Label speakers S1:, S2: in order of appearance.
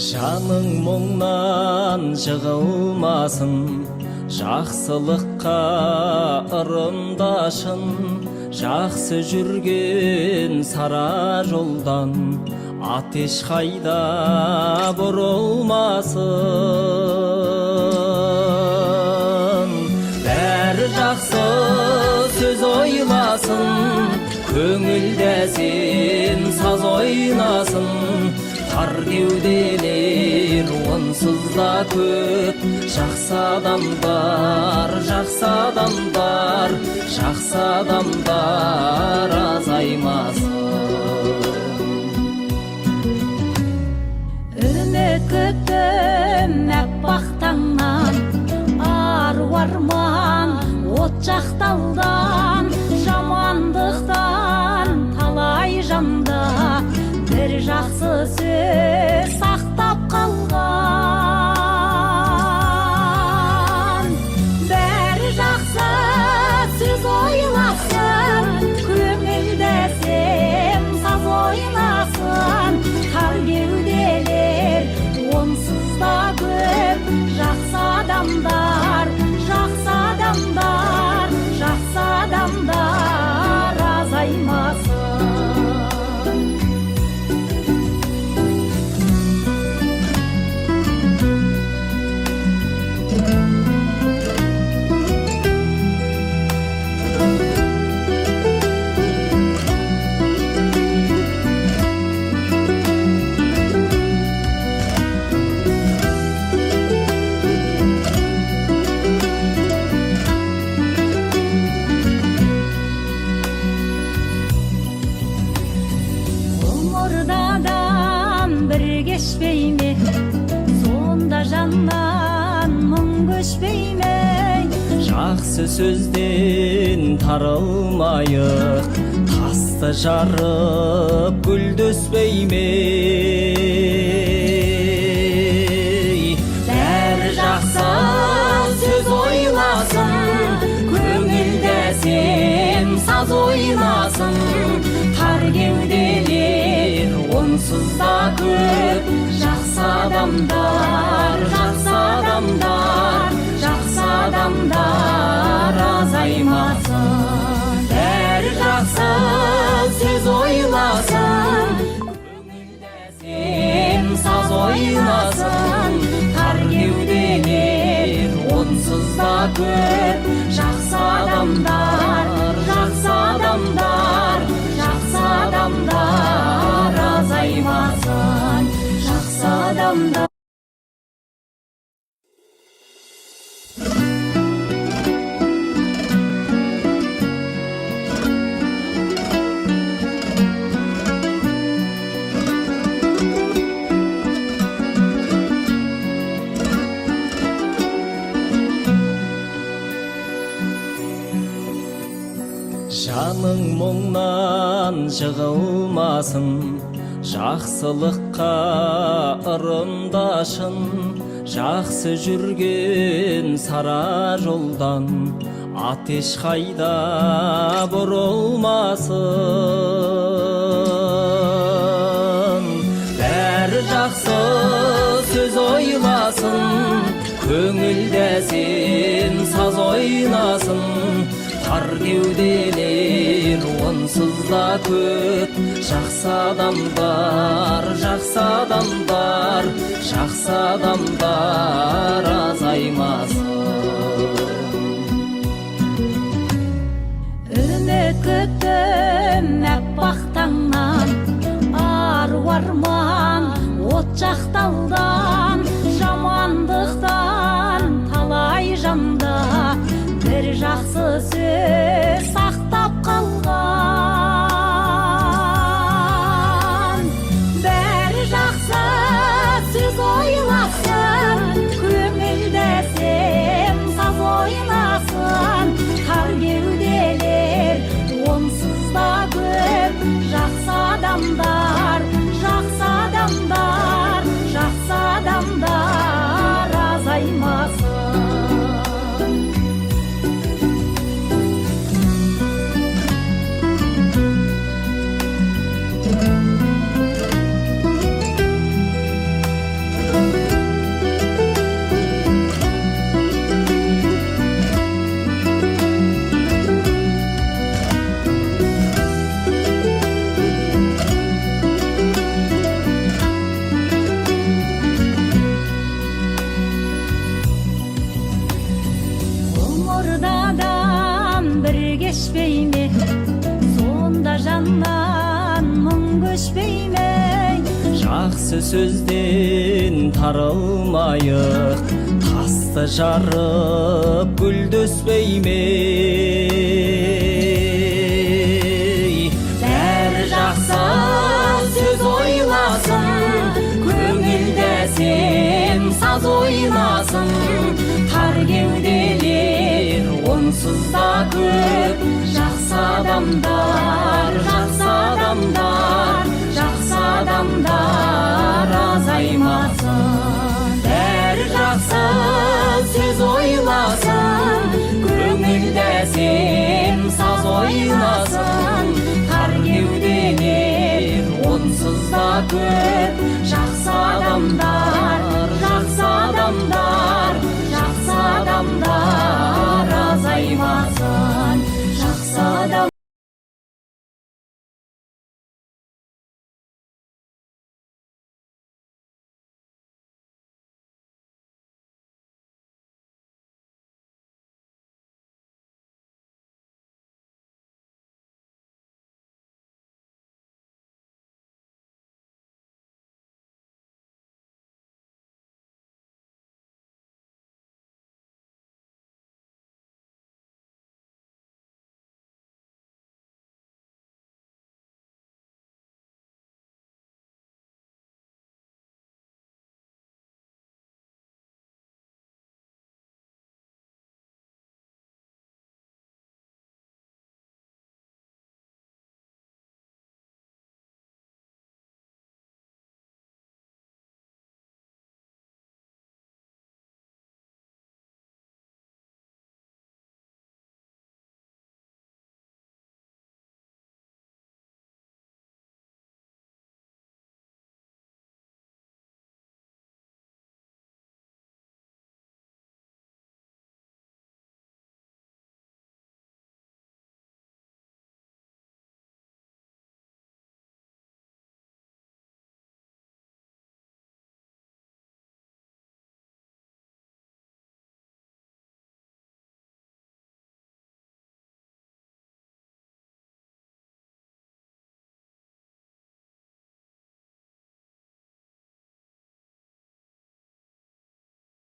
S1: Жаның мұңнан жығылмасын, жақсылыққа ырымдашын, жақсы жүрген сара жолдан атеш қайда бұрылмасын. Бәрі жақсы сөз ойласын, көңілде сен саз ойнасын. Тар кеуделер онсыз да көп, жақсы адамдар, жақсы адамдар, жақсы адамдар азаймасын.
S2: Үміт күттім әппақ таңнан, ару арман от жақтаудан, жамандықтан талай жанда бір жақсы сөз сақтап қалған. Бәрі жақсы сөз ойласын, көңілде сен саз ойнасын. Тар кеуделер онсыз да көп, жақсы адамдар, жақсы адамдар, жақсы адамдар азаймасын. Ғұмырдан бір кешпей ме, сонда жаннан мұң көшпей ме?
S1: Жақсы сөзден тарылмайық, тасты жарып гүлдөспей ме? Бәрі жақсы сөз ойласын, көңілде сен саз ойнасын. Тар кеуделер онсыз да көп, жақсы адамдар, жақсы адамдар, жақсы адамдар азаймасын. Бәрі жақсы сөз ойласын, көңілде сен саз ойнасын. Тар кеуделер онсыз да көп, жақсы адамдар, жақсы адамдар, жақсы адамдар азаймасын. Жақсы адамдар. Жаның мұңнан жығылмасын, жақсылыққа ырымдашын, жақсы жүрген сара жолдан атеш қайда бұрылмасын. Бәрі жақсы сөз ойласын, көңілде сен саз ойнасын. Тар кеуделер онсыз да көп, жақсы адамдар, жақсы адамдар, жақсы адамдар азаймасын.
S2: Үміт күттім әппақ таңнан, ару арман от жақтаудан, жамандықтан талай жанда бір жақсы сөз сақтап қалған. Бәрі жақсы сөз ойласын, көңілде сен саз ойнасын. Тар кеуделер онсыз да көп, жақсы адамдар, жақсы адамдар, жақсы адамдар азаймасын.
S1: Жақсы сөзден тарылмайық, тасты жарып гүлдөспей ме? Бәрі жақсы сөз ойласын, көңілде сен саз ойнасын. Тар кеуделер онсыз да көп, жақсы адамдар, жақсы адамдар, жақсы адамдар азаймасын. Бәрі жақсы сөз ойласын, көңілде сен саз ойнасын. Тар кеуделер онсыз да көп,